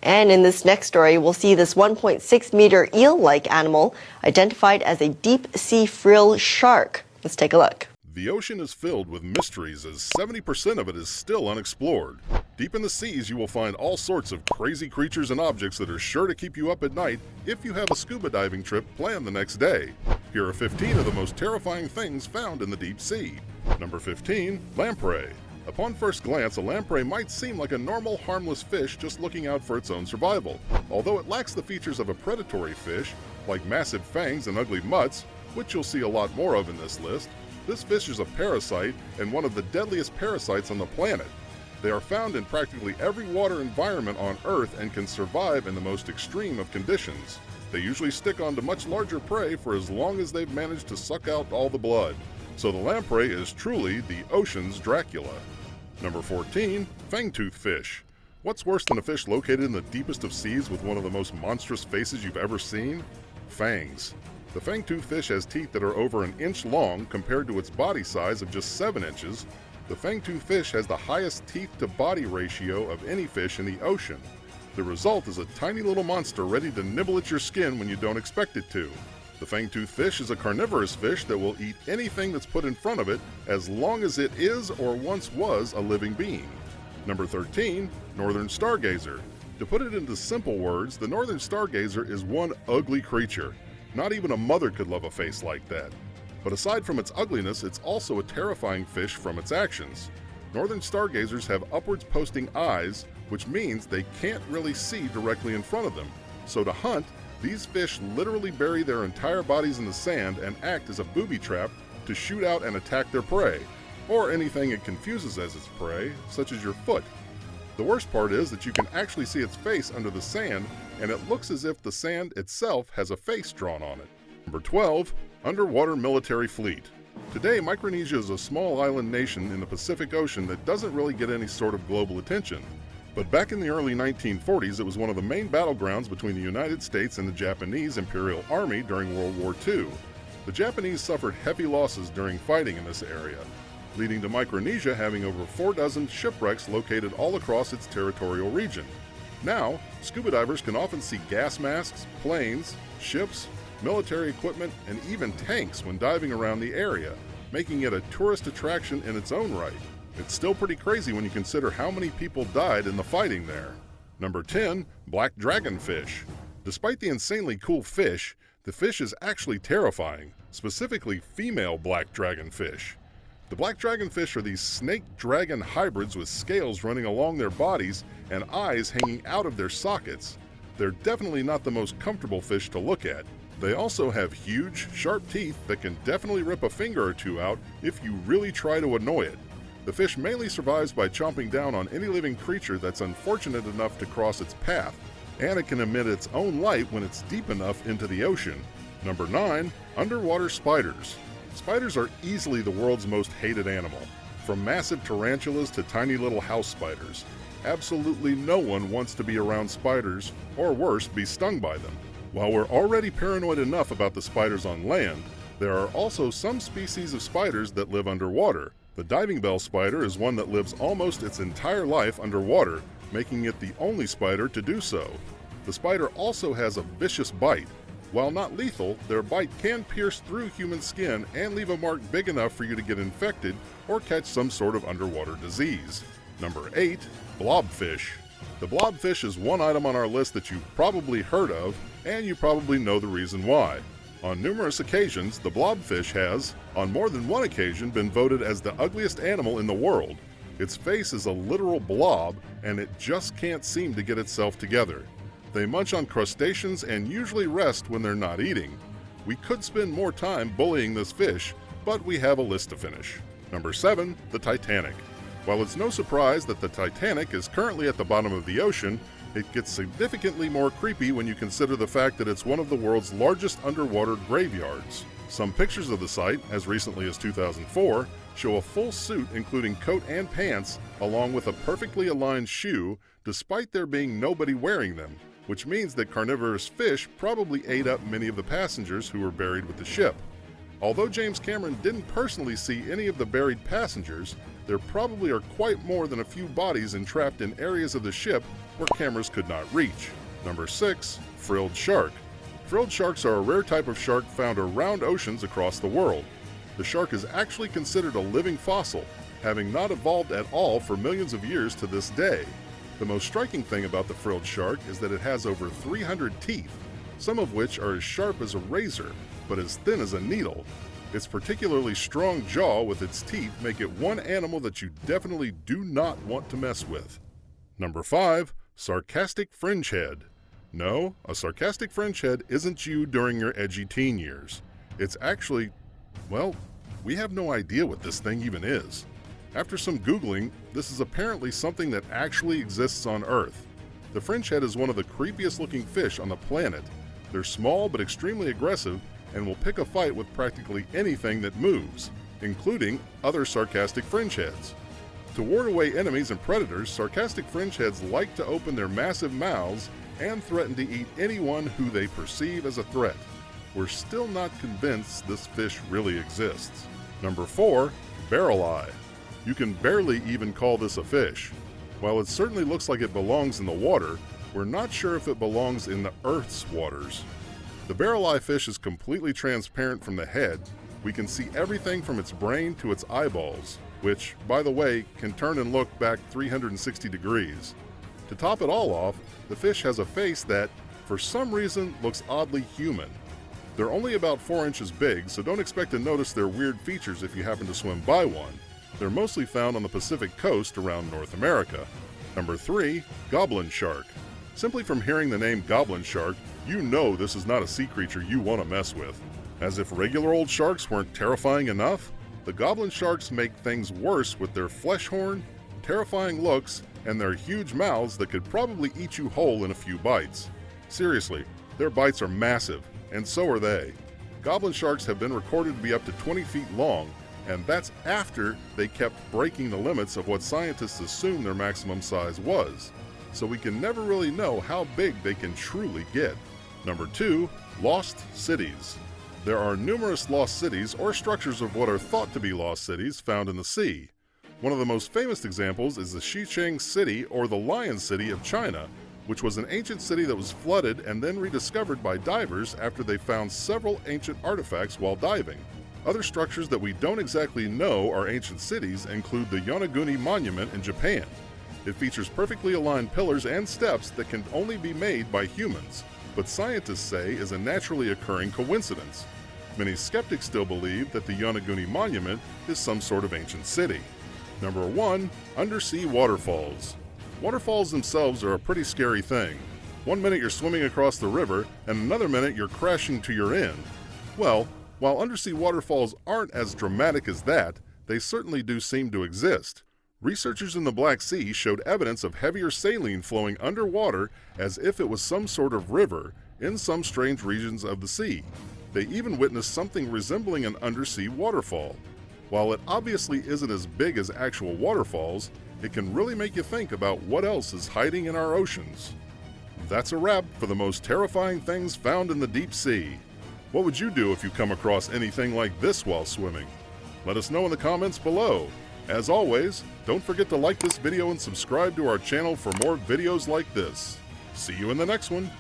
And in this next story, we'll see this 1.6-meter eel-like animal identified as a deep-sea frill shark. Let's take a look. The ocean is filled with mysteries as 70% of it is still unexplored. Deep in the seas, you will find all sorts of crazy creatures and objects that are sure to keep you up at night if you have a scuba diving trip planned the next day. Here are 15 of the most terrifying things found in the deep sea. Number 15. Lamprey. Upon first glance, a lamprey might seem like a normal, harmless fish just looking out for its own survival. Although it lacks the features of a predatory fish, like massive fangs and ugly mutts, which you'll see a lot more of in this list, this fish is a parasite and one of the deadliest parasites on the planet. They are found in practically every water environment on Earth and can survive in the most extreme of conditions. They usually stick onto much larger prey for as long as they've managed to suck out all the blood. So the lamprey is truly the ocean's Dracula. Number 14. Fangtooth fish. What's worse than a fish located in the deepest of seas with one of the most monstrous faces you've ever seen? Fangs. The fangtooth fish has teeth that are over an inch long compared to its body size of just 7 inches. The fangtooth fish has the highest teeth-to-body ratio of any fish in the ocean. The result is a tiny little monster ready to nibble at your skin when you don't expect it to. The fangtooth fish is a carnivorous fish that will eat anything that's put in front of it as long as it is or once was a living being. Number 13. Northern stargazer. To put it into simple words, the northern stargazer is one ugly creature. Not even a mother could love a face like that. But aside from its ugliness, it's also a terrifying fish from its actions. Northern stargazers have upwards posting eyes, which means they can't really see directly in front of them. So to hunt, these fish literally bury their entire bodies in the sand and act as a booby trap to shoot out and attack their prey, or anything it confuses as its prey, such as your foot. The worst part is that you can actually see its face under the sand, and it looks as if the sand itself has a face drawn on it. Number 12. Underwater military fleet. Today, Micronesia is a small island nation in the Pacific Ocean that doesn't really get any sort of global attention. But back in the early 1940s, it was one of the main battlegrounds between the United States and the Japanese Imperial Army during World War II. The Japanese suffered heavy losses during fighting in this area, leading to Micronesia having over 4 dozen shipwrecks located all across its territorial region. Now, scuba divers can often see gas masks, planes, ships, military equipment, and even tanks when diving around the area, making it a tourist attraction in its own right. It's still pretty crazy when you consider how many people died in the fighting there. Number 10. Black dragonfish. Despite the insanely cool fish, the fish is actually terrifying, specifically female black dragonfish. The black dragonfish are these snake-dragon hybrids with scales running along their bodies and eyes hanging out of their sockets. They're definitely not the most comfortable fish to look at. They also have huge, sharp teeth that can definitely rip a finger or two out if you really try to annoy it. The fish mainly survives by chomping down on any living creature that's unfortunate enough to cross its path, and it can emit its own light when it's deep enough into the ocean. Number 9. Underwater spiders. Spiders are easily the world's most hated animal. From massive tarantulas to tiny little house spiders. Absolutely no one wants to be around spiders, or worse, be stung by them. While we're already paranoid enough about the spiders on land, there are also some species of spiders that live underwater. The diving bell spider is one that lives almost its entire life underwater, making it the only spider to do so. The spider also has a vicious bite. While not lethal, their bite can pierce through human skin and leave a mark big enough for you to get infected or catch some sort of underwater disease. Number 8. Blobfish. The blobfish is one item on our list that you've probably heard of, and you probably know the reason why. On numerous occasions, the blobfish has, on more than one occasion, been voted as the ugliest animal in the world. Its face is a literal blob, and it just can't seem to get itself together. They munch on crustaceans and usually rest when they're not eating. We could spend more time bullying this fish, but we have a list to finish. Number 7. The Titanic. While it's no surprise that the Titanic is currently at the bottom of the ocean, it gets significantly more creepy when you consider the fact that it's one of the world's largest underwater graveyards. Some pictures of the site, as recently as 2004, show a full suit including coat and pants, along with a perfectly aligned shoe, despite there being nobody wearing them, which means that carnivorous fish probably ate up many of the passengers who were buried with the ship. Although James Cameron didn't personally see any of the buried passengers, there probably are quite more than a few bodies entrapped in areas of the ship where cameras could not reach. Number 6. Frilled shark. Frilled sharks are a rare type of shark found around oceans across the world. The shark is actually considered a living fossil, having not evolved at all for millions of years to this day. The most striking thing about the frilled shark is that it has over 300 teeth, some of which are as sharp as a razor, but as thin as a needle. Its particularly strong jaw with its teeth make it one animal that you definitely do not want to mess with. Number 5. Sarcastic fringe head. No, a sarcastic fringe head isn't you during your edgy teen years. It's actually, well, we have no idea what this thing even is. After some Googling, this is apparently something that actually exists on Earth. The fringe head is one of the creepiest looking fish on the planet. They're small but extremely aggressive and will pick a fight with practically anything that moves, including other sarcastic fringe heads. To ward away enemies and predators, sarcastic fringe heads like to open their massive mouths and threaten to eat anyone who they perceive as a threat. We're still not convinced this fish really exists. Number 4. Barrel eye. You can barely even call this a fish. While it certainly looks like it belongs in the water, we're not sure if it belongs in the Earth's waters. The barrel eye fish is completely transparent from the head. We can see everything from its brain to its eyeballs, which, by the way, can turn and look back 360 degrees. To top it all off, the fish has a face that, for some reason, looks oddly human. They're only about 4 inches big, so don't expect to notice their weird features if you happen to swim by one. They're mostly found on the Pacific coast around North America. Number 3. Goblin shark. Simply from hearing the name goblin shark, you know this is not a sea creature you want to mess with. As if regular old sharks weren't terrifying enough, the goblin sharks make things worse with their flesh horn, terrifying looks, and their huge mouths that could probably eat you whole in a few bites. Seriously, their bites are massive, and so are they. Goblin sharks have been recorded to be up to 20 feet long, and that's after they kept breaking the limits of what scientists assume their maximum size was. So we can never really know how big they can truly get. Number 2. Lost cities. There are numerous lost cities or structures of what are thought to be lost cities found in the sea. One of the most famous examples is the Xicheng City or the Lion City of China, which was an ancient city that was flooded and then rediscovered by divers after they found several ancient artifacts while diving. Other structures that we don't exactly know are ancient cities include the Yonaguni Monument in Japan. It features perfectly aligned pillars and steps that can only be made by humans, but scientists say is a naturally occurring coincidence. Many skeptics still believe that the Yonaguni Monument is some sort of ancient city. Number 1. Undersea waterfalls. Waterfalls themselves are a pretty scary thing. One minute you're swimming across the river, and another minute you're crashing to your end. Well, while undersea waterfalls aren't as dramatic as that, they certainly do seem to exist. Researchers in the Black Sea showed evidence of heavier saline flowing underwater as if it was some sort of river in some strange regions of the sea. They even witnessed something resembling an undersea waterfall. While it obviously isn't as big as actual waterfalls, it can really make you think about what else is hiding in our oceans. That's a wrap for the most terrifying things found in the deep sea. What would you do if you come across anything like this while swimming? Let us know in the comments below. As always, don't forget to like this video and subscribe to our channel for more videos like this. See you in the next one.